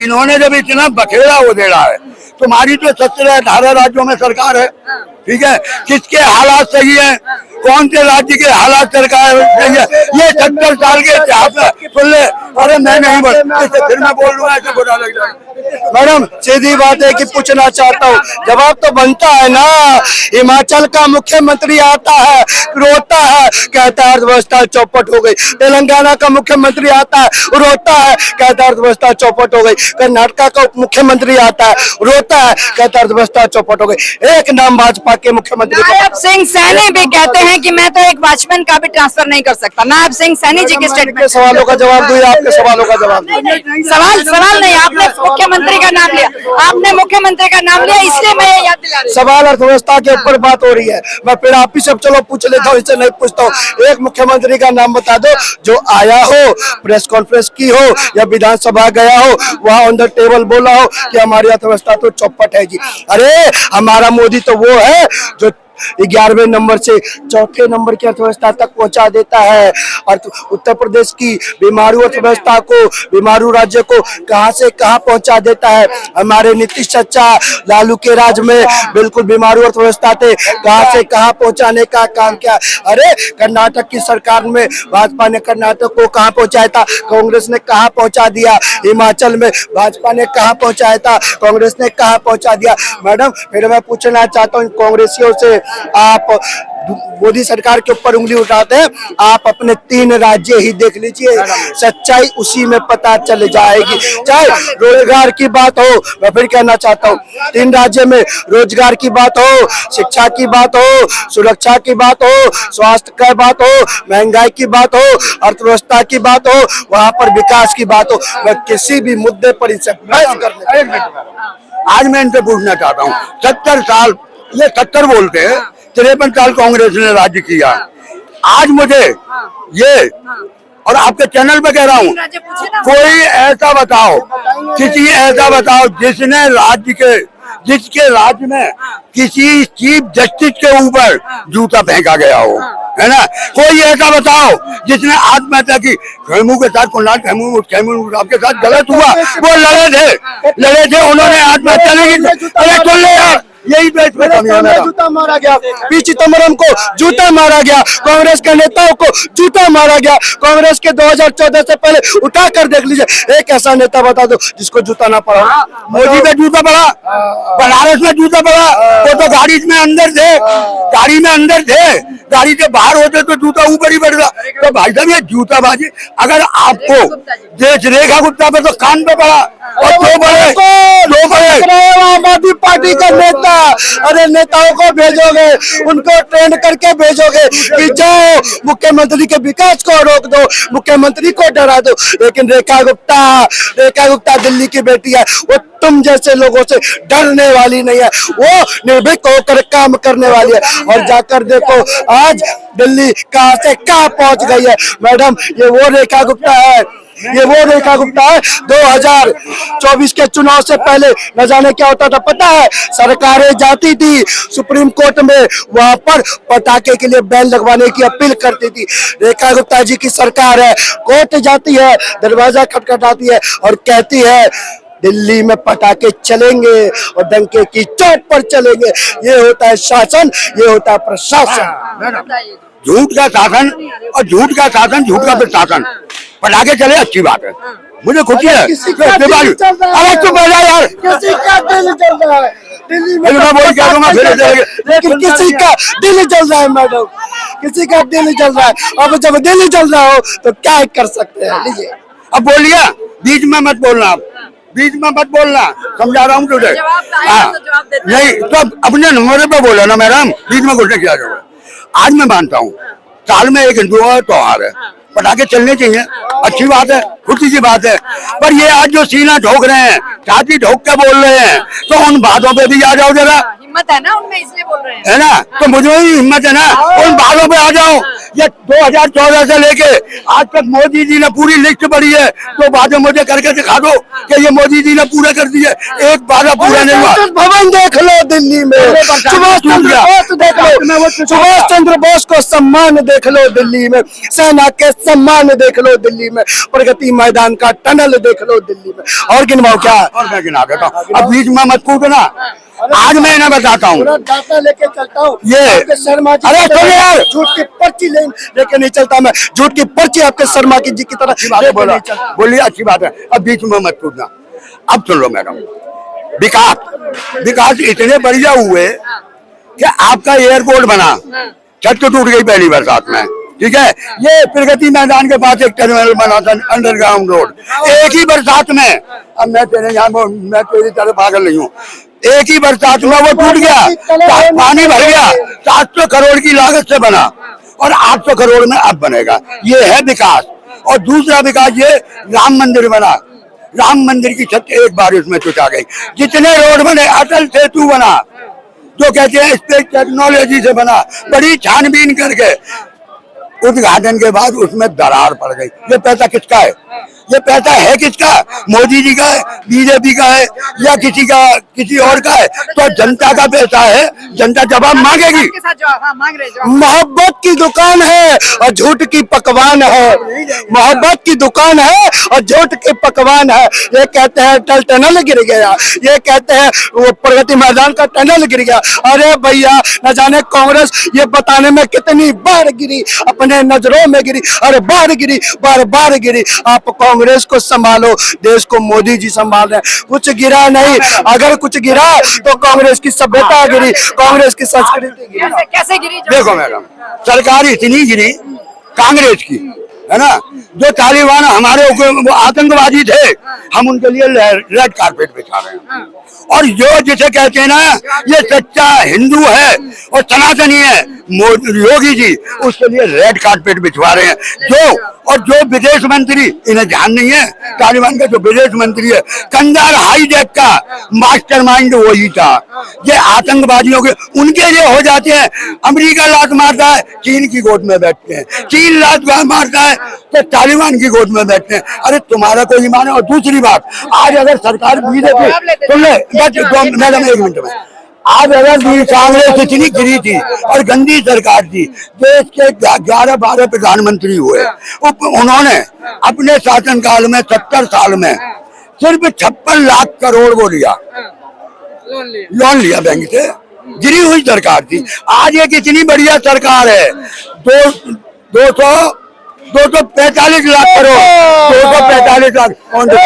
इन्होंने जब इतना बखेड़ा उधेड़ा है, तुम्हारी तो 17-18 राज्यों में सरकार है, ठीक है, किसके हालात सही है, कौन से राज्य के हालात सरकार सही है, ये 70 साल के इतिहास में सुन ले। अरे मैं नहीं फिर मैं बोल लूंगा, ऐसे बुरा लग जाएगा। मैडम सीधी बात है कि पूछना चाहता हूँ, जवाब तो बनता है ना। हिमाचल का मुख्यमंत्री आता है, रोता है, कहता है अर्थव्यवस्था चौपट हो गई। तेलंगाना का मुख्यमंत्री आता है, रोता है, कहता है अर्थव्यवस्था चौपट हो गई। कर्नाटक का मुख्यमंत्री आता है, रोता है, कहता है अर्थव्यवस्था चौपट हो गई। एक नाम भाजपा के मुख्यमंत्री नायब सिंह सैनी भी कहते हैं कि मैं तो एक वॉचमैन का भी ट्रांसफर नहीं कर सकता। नायब सिंह सैनी जी के स्टेटमेंट। सवालों का जवाब दो, आपके सवालों का जवाब दो। सवाल नहीं, आपने मुख्यमंत्री का नाम लिया, आपने मुख्यमंत्री का नाम लिया, इसलिए मैं ये याद दिला रही हूं। सवाल अर्थव्यवस्था के ऊपर बात हो रही है, मैं फिर आप ही सब चलो पूछ लेता हूँ, इससे नहीं पूछता हूँ। एक मुख्यमंत्री का नाम बता दो जो आया हो, प्रेस कॉन्फ्रेंस की हो या विधानसभा गया हो, वहाँ ऑन द टेबल बोला हो कि हमारी अर्थव्यवस्था तो चौपट है जी। अरे हमारा मोदी तो वो है जो 11वें नंबर से 4थे नंबर की अर्थव्यवस्था तक पहुंचा देता है। और उत्तर प्रदेश की बीमारू अर्थव्यवस्था को, बीमारू राज्य को कहां से कहां पहुंचा देता है। हमारे नीतीश चाचा लालू के राज में बिल्कुल बीमारू अर्थव्यवस्था थे, कहां से कहां पहुंचाने का काम किया। अरे कर्नाटक की सरकार में भाजपा ने कर्नाटक को कहां पहुंचाया था, कांग्रेस ने कहां पहुंचा दिया। हिमाचल में भाजपा ने कहां पहुंचाया था, कांग्रेस ने कहां पहुंचा दिया। मैडम फिर मैं पूछना चाहता हूँ कांग्रेसियों से, आप मोदी सरकार के ऊपर उंगली उठाते हैं, आप अपने 3 राज्य ही देख लीजिए, सच्चाई उसी में पता चल जाएगी। चाहे रोजगार की बात हो, मैं फिर कहना चाहता हूँ 3 राज्य में रोजगार की बात हो, शिक्षा की बात हो, सुरक्षा की बात हो, स्वास्थ्य की बात हो, महंगाई की बात हो, अर्थव्यवस्था की बात हो, वहाँ पर विकास की बात हो, मैं किसी भी मुद्दे पर इनसे बहस करने। आज मैं इनसे पूछना चाहता हूँ, 70 साल, ये 70 बोलते हैं, 53 साल कांग्रेस ने राज्य किया। आज मुझे ये और आपके चैनल पे कह रहा हूँ, कोई ऐसा बताओ, किसी ऐसा बताओ जिसके राज्य में किसी चीफ जस्टिस के ऊपर जूता फेंका गया हो, है ना। कोई ऐसा बताओ जिसने आत्महत्या की। खेमू के साथ कुणाल खेमू आपके साथ गलत हुआ, वो लड़े थे, उन्होंने आत्महत्या नहीं की। अरे सुन ले यार, यही तो इसमें जूता मारा गया, पी चिदम्बरम को जूता मारा गया, कांग्रेस के नेताओं को जूता मारा गया। कांग्रेस के 2014 से पहले उठा कर देख लीजिए, एक ऐसा नेता बता दो जिसको जूता ना पड़ा। मोदी पे जूता पड़ा, बनारस में जूता पड़ा, वो तो गाड़ी में अंदर थे, गाड़ी से बाहर होते तो जूता ऊपर ही बढ़ता। तो भाई साहब ये जूताबाजी, अगर आपको देश रेखा गुप्ता पे तो कान पे पड़ा और दो बड़े आम आदमी पार्टी का नेता, अरे नेताओं को भेजोगे, उनको ट्रेंड करके भेजोगे कि जाओ मुख्यमंत्री के विकास को रोक दो, मुख्यमंत्री को डरा दो। लेकिन रेखा गुप्ता दिल्ली की बेटी है, वो तुम जैसे लोगों से डरने वाली नहीं है, वो निर्भीक होकर काम करने वाली है। और जाकर देखो आज दिल्ली कहां से कहां पहुंच गई है। मैडम ये वो रेखा गुप्ता है, 2024 के चुनाव से पहले न जाने क्या होता था पता है, सरकारें जाती थी सुप्रीम कोर्ट में, वहां पर पटाखे के लिए बैन लगवाने की अपील करती थी। रेखा गुप्ता जी की सरकार है, कोर्ट जाती है, दरवाजा खटखटाती है और कहती है दिल्ली में पटाखे चलेंगे और डंके की चोट पर चलेंगे। ये होता है शासन, ये होता है प्रशासन। झूठ का शासन और झूठ का प्रशासन। पटाखे चले अच्छी बात है, मुझे खुशी है। अरे चुप हो जा यार, किसी का दिल चल रहा है दिल्ली में, लेकिन किसी का दिल चल रहा है मैडम, किसी का दिल चल रहा है। अब जब दिल चल रहा हो तो क्या कर सकते हैं। लीजिए अब बोलिए, बीच में मत बोलना, समझा रहा हूँ तुझे। नहीं तो अपने नंबर पे बोलो ना मैडम, बीच में घुसने क्या जरूरत। आज मैं मानता हूँ साल में एक हिंदुओं का त्योहार है, पटाखे चलने चाहिए, अच्छी बात है, खुशी की बात है। पर ये आज जो सीना ठोक रहे हैं, छाती ठोक के बोल रहे हैं, तो उन बातों पे भी आ जाओ जरा। हिम्मत है ना उनमें, इसलिए बोल रहे हैं, है ना। तो मुझे ही हिम्मत है ना, उन बातों पे आ जाओ ये 2014 से लेके आज तक मोदी जी ने पूरी लिस्ट बढ़ी है, तो बाद में मुझे करके दिखा दो कि ये मोदी जी ने पूरा कर दिया, एक वादा पूरा नहीं हुआ। संसद भवन देख लो दिल्ली में, सुभाष चंद्र बोस देख लो, सुभाष चंद्र बोस को सम्मान देख लो दिल्ली में, सेना के सम्मान देख लो दिल्ली में, प्रगति मैदान का टनल देख लो दिल्ली में। और गिनवाओ क्या? और मैं गिना देता हूँ, अब बीच में मत कूदना। आज मैं इन्हें बताता हूँ, डाटा लेके चलता हूँ ये शर्मा जी, अरे सुन यार, झूठ की पर्ची लेके नहीं चलता मैं, झूठ की पर्ची आपके शर्मा जी की तरह लेके नहीं चलता। बोलिए अच्छी बात है, अब बीच में मत कूदना। अब सुन लो मैडम, विकास इतने बढ़िया हुए कि आपका एयरपोर्ट बना, छत तो टूट गई पहली बरसात में, ठीक है। ये प्रगति मैदान के पास एक टर्मिनल बना था, अंडरग्राउंड रोड, एक ही बरसात में, अब मैं तेरी तरह पागल नहीं हूँ, एक ही बरसात में वो टूट गया, पानी भर गया, 700 करोड़ की लागत से बना और 800 करोड़ में अब बनेगा। ये है विकास। और दूसरा विकास, ये राम मंदिर बना, राम मंदिर की छत एक बारिश में टूटा गई। जितने रोड बने, अटल सेतु बना, जो कहते हैं स्पेस टेक्नोलॉजी से बना, बड़ी छानबीन करके उद्घाटन के बाद उसमें दरार पड़ गई। ये पैसा किसका है? ये पैसा है किसका? मोदी जी का है, बीजेपी का है, या किसी और का है? तो जनता का पैसा है, जनता जवाब मांगेगी। मोहब्बत की दुकान है और झूठ की पकवान है, मोहब्बत की दुकान है और झूठ के पकवान है। ये कहते हैं टनल गिर गया, ये कहते हैं वो प्रगति मैदान का टनल गिर गया। अरे भैया, न जाने कांग्रेस ये बताने में कितनी बार गिरी, अपने नजरों में गिरी, अरे बार गिरी, बार बार गिरी। आप कांग्रेस को संभालो, देश को मोदी जी संभाल रहे हैं। कुछ गिरा नहीं, अगर कुछ गिरा तो कांग्रेस की सभ्यता गिरी, कांग्रेस की संस्कृति गिरी। कैसे गिरी? देखो मैडम, सरकार इतनी गिरी कांग्रेस की, है ना। जो तालिबान हमारे वो आतंकवादी थे, हम उनके लिए रेड कारपेट बिछा रहे हैं। और जो जिसे कहते हैं ना, ये सच्चा हिंदू है और सनातनी है, योगी जी, उसके लिए रेड कारपेट बिछवा रहे हैं। जो विदेश मंत्री, इन्हें ध्यान नहीं है, तालिबान का जो विदेश मंत्री है, कंधार हाईजैक का मास्टरमाइंड वही था। ये आतंकवादियों के उनके लिए हो जाते हैं। अमेरिका लात मारता है, चीन की गोद में बैठते हैं, चीन लात मारता है तो तालिबान की गोद में बैठते हैं। अरे तुम्हारा कोई ईमान है? और दूसरी बात, आज अगर सरकार बीजेपी, सुन ले मैडम एक मिनट में, आज अगर कांग्रेस इतनी गिरी थी और गंदी सरकार थी, देश के 11-12 प्रधानमंत्री हुए, उन्होंने अपने शासनकाल में 70 साल में सिर्फ 56 लाख करोड़ को लिया, लोन लिया बैंक से। गिरी हुई सरकार थी। आज ये कितनी बढ़िया सरकार है, 245 लाख करोड़, 245 लाख, कौन है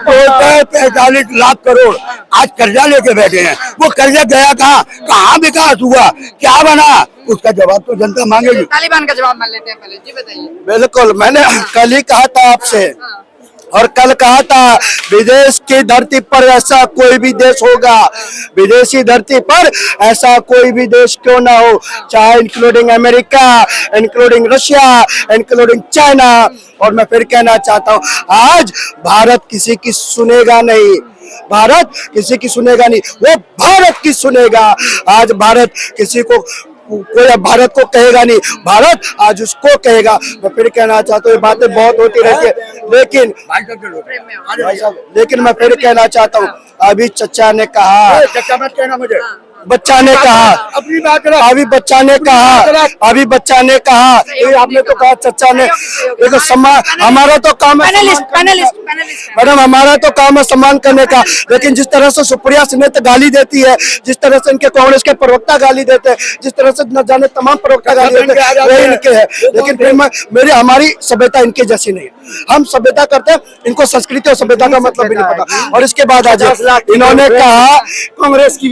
245 लाख करोड़ आज कर्जा लेके बैठे हैं। वो कर्जा गया कहाँ विकास हुआ, क्या बना, उसका जवाब तो जनता मांगेगी। तालिबान का जवाब मान लेते हैं पहले, जी बताइए। बिल्कुल, मैंने कल ही कहा था आपसे, और कल कहा था, विदेश की धरती पर ऐसा कोई भी देश होगा, विदेशी धरती पर ऐसा कोई भी देश क्यों ना हो, चाहे including America, including Russia, including China. और मैं फिर कहना चाहता हूँ, आज भारत किसी की सुनेगा नहीं, भारत किसी की सुनेगा नहीं, वो भारत की सुनेगा। आज भारत किसी को, कोई भारत को कहेगा नहीं, भारत आज उसको कहेगा। मैं फिर कहना चाहता हूँ, ये बातें बहुत होती रहती है, लेकिन मैं फिर कहना चाहता हूँ, अभी चचा ने कहा, चचा मत कहना मुझे, बच्चा ने कहा, अपनी बात करो। अभी बच्चा ने कहा, ये आपने तो कहा, चचा ने, देखो सम्मान, हमारा तो काम है मैडम, हमारा तो काम है सम्मान करने का। लेकिन जिस तरह से सुप्रिया सिन्हा गाली देती है, जिस तरह से इनके कांग्रेस के प्रवक्ता गाली देते हैं, जिस तरह से न जाने तमाम प्रवक्ता गाली देते हैं, वही इनके है। लेकिन फिर हमारी सभ्यता इनके जैसी नहीं है। हम सभ्यता करते हैं, इनको संस्कृति और सभ्यता का मतलब भी नहीं पता। और इसके बाद आज इन्होंने कहा कांग्रेस की